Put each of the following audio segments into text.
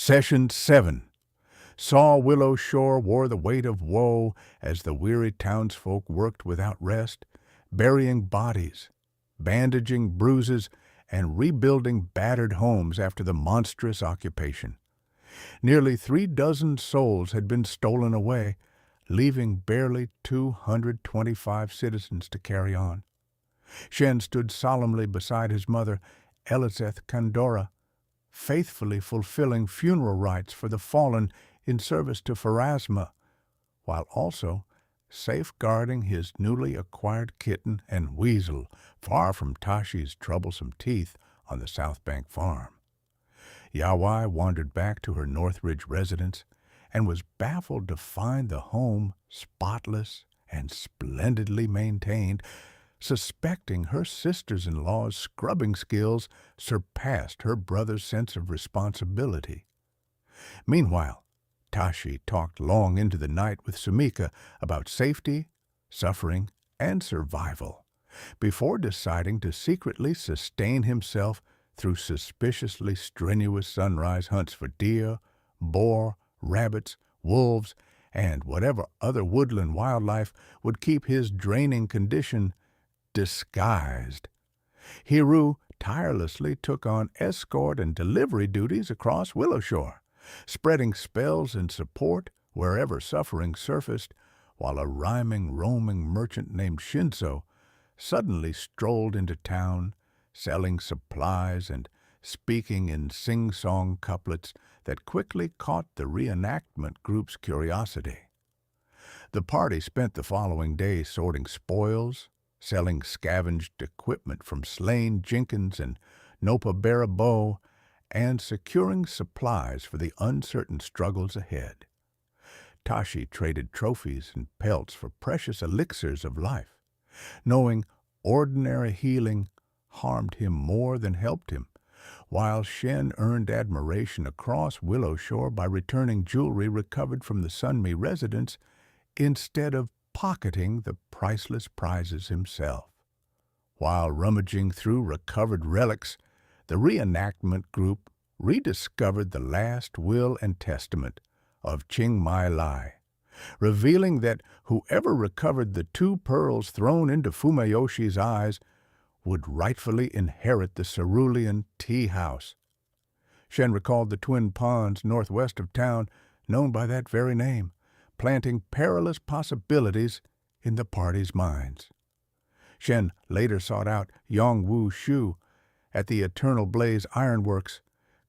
Session 7. Saw Willow Shore wore the weight of woe as the weary townsfolk worked without rest, burying bodies, bandaging bruises, and rebuilding battered homes after the monstrous occupation. Nearly 36 souls had been stolen away, leaving barely 225 citizens to carry on. Shen stood solemnly beside his mother, Elizeth Kandora, faithfully fulfilling funeral rites for the fallen in service to Pharasma, while also safeguarding his newly acquired kitten and weasel far from Tashi's troublesome teeth on the South Bank farm. Yawai wandered back to her Northridge residence and was baffled to find the home spotless and splendidly maintained, suspecting her sisters-in-law's scrubbing skills surpassed her brother's sense of responsibility. Meanwhile, Tashi talked long into the night with Sumika about safety, suffering, and survival, before deciding to secretly sustain himself through suspiciously strenuous sunrise hunts for deer, boar, rabbits, wolves, and whatever other woodland wildlife would keep his draining condition disguised. Hiru tirelessly took on escort and delivery duties across Willow Shore, spreading spells and support wherever suffering surfaced, while a rhyming, roaming merchant named Shinzo suddenly strolled into town, selling supplies and speaking in sing-song couplets that quickly caught the reenactment group's curiosity. The party spent the following day sorting spoils, selling scavenged equipment from Slane Jenkins and Nopabarabo, and securing supplies for the uncertain struggles ahead. Tashi traded trophies and pelts for precious elixirs of life, knowing ordinary healing harmed him more than helped him, while Shen earned admiration across Willow Shore by returning jewelry recovered from the Sunmi residence instead of pocketing the priceless prizes himself. While rummaging through recovered relics, the reenactment group rediscovered the last will and testament of Ching Mai Lai, revealing that whoever recovered the 2 pearls thrown into Fumayoshi's eyes would rightfully inherit the cerulean tea house. Shen recalled the twin ponds northwest of town, known by that very name, planting perilous possibilities in the party's minds. Shen later sought out Yongwu Shu at the Eternal Blaze Ironworks,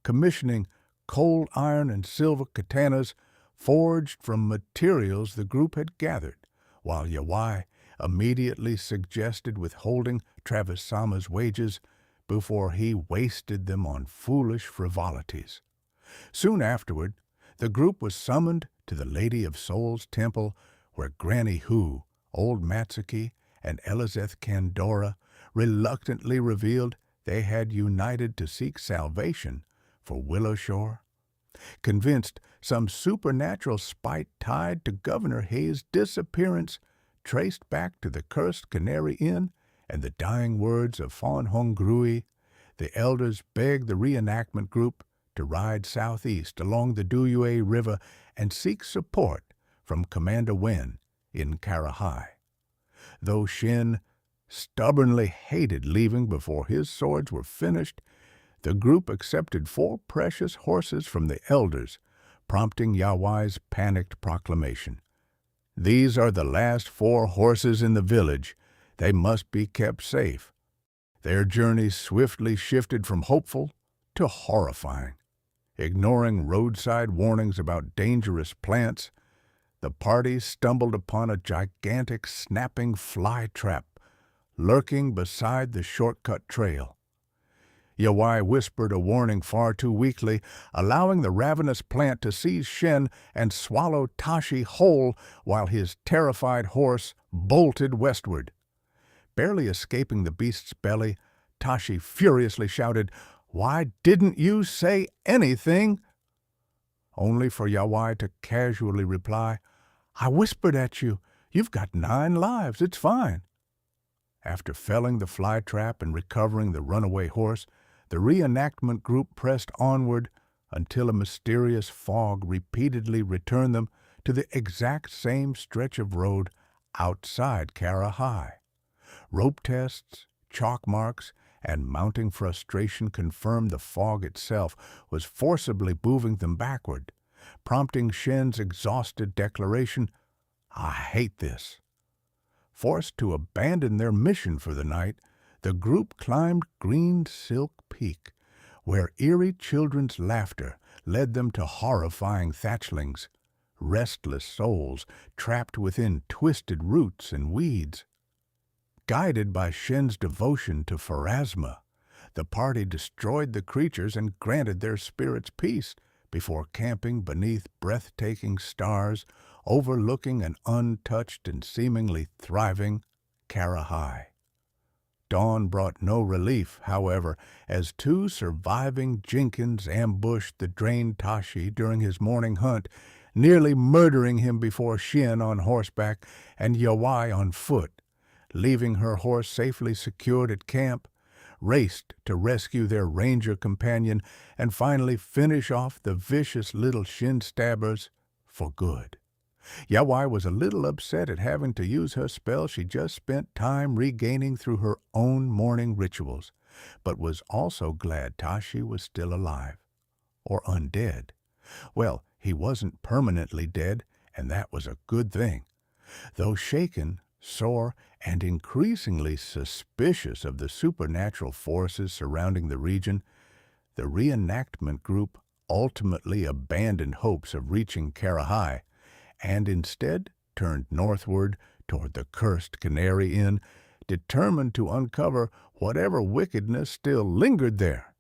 commissioning cold iron and silver katanas forged from materials the group had gathered, while Yawai immediately suggested withholding Travis Sama's wages before he wasted them on foolish frivolities. Soon afterward, the group was summoned to the Lady of Souls Temple, where Granny Hu, Old Matsuki, and Elizeth Kandora reluctantly revealed they had united to seek salvation for Willow Shore. Convinced some supernatural spite tied to Governor Hayes' disappearance traced back to the cursed Canary Inn and the dying words of Fawn Hong Grui, the elders begged the reenactment group to ride southeast along the Duyue River and seek support from Commander Wen in Karahai. Though Shen stubbornly hated leaving before his swords were finished, the group accepted 4 precious horses from the elders, prompting Yawai's panicked proclamation. "These are the last 4 horses in the village. They must be kept safe." Their journey swiftly shifted from hopeful to horrifying. Ignoring roadside warnings about dangerous plants, the party stumbled upon a gigantic snapping fly trap lurking beside the shortcut trail. Yawai whispered a warning far too weakly, allowing the ravenous plant to seize Shen and swallow Tashi whole while his terrified horse bolted westward. Barely escaping the beast's belly, Tashi furiously shouted, "Why didn't you say anything?" Only for Yawai to casually reply, "I whispered at you. You've got 9 lives. It's fine." After felling the fly trap and recovering the runaway horse, the reenactment group pressed onward, until a mysterious fog repeatedly returned them to the exact same stretch of road outside Cara High. Rope tests, chalk marks, and mounting frustration confirmed the fog itself was forcibly moving them backward, prompting Shen's exhausted declaration, "I hate this." Forced to abandon their mission for the night, the group climbed Green Silk Peak, where eerie children's laughter led them to horrifying thatchlings, restless souls trapped within twisted roots and weeds. Guided by Shen's devotion to Pharasma, the party destroyed the creatures and granted their spirits peace before camping beneath breathtaking stars overlooking an untouched and seemingly thriving Cara High. Dawn brought no relief, however, as two surviving Jenkins ambushed the drained Tashi during his morning hunt, nearly murdering him before Shen on horseback and Yawai on foot. Leaving her horse safely secured at camp, raced to rescue their ranger companion and finally finish off the vicious little shin stabbers for good. Yawai was a little upset at having to use her spell she just spent time regaining through her own morning rituals, but was also glad Tashi was still alive. Or undead. Well, he wasn't permanently dead, and that was a good thing. Though shaken, sore, and increasingly suspicious of the supernatural forces surrounding the region, the reenactment group ultimately abandoned hopes of reaching Cara High and instead turned northward toward the cursed Canary Inn, determined to uncover whatever wickedness still lingered there.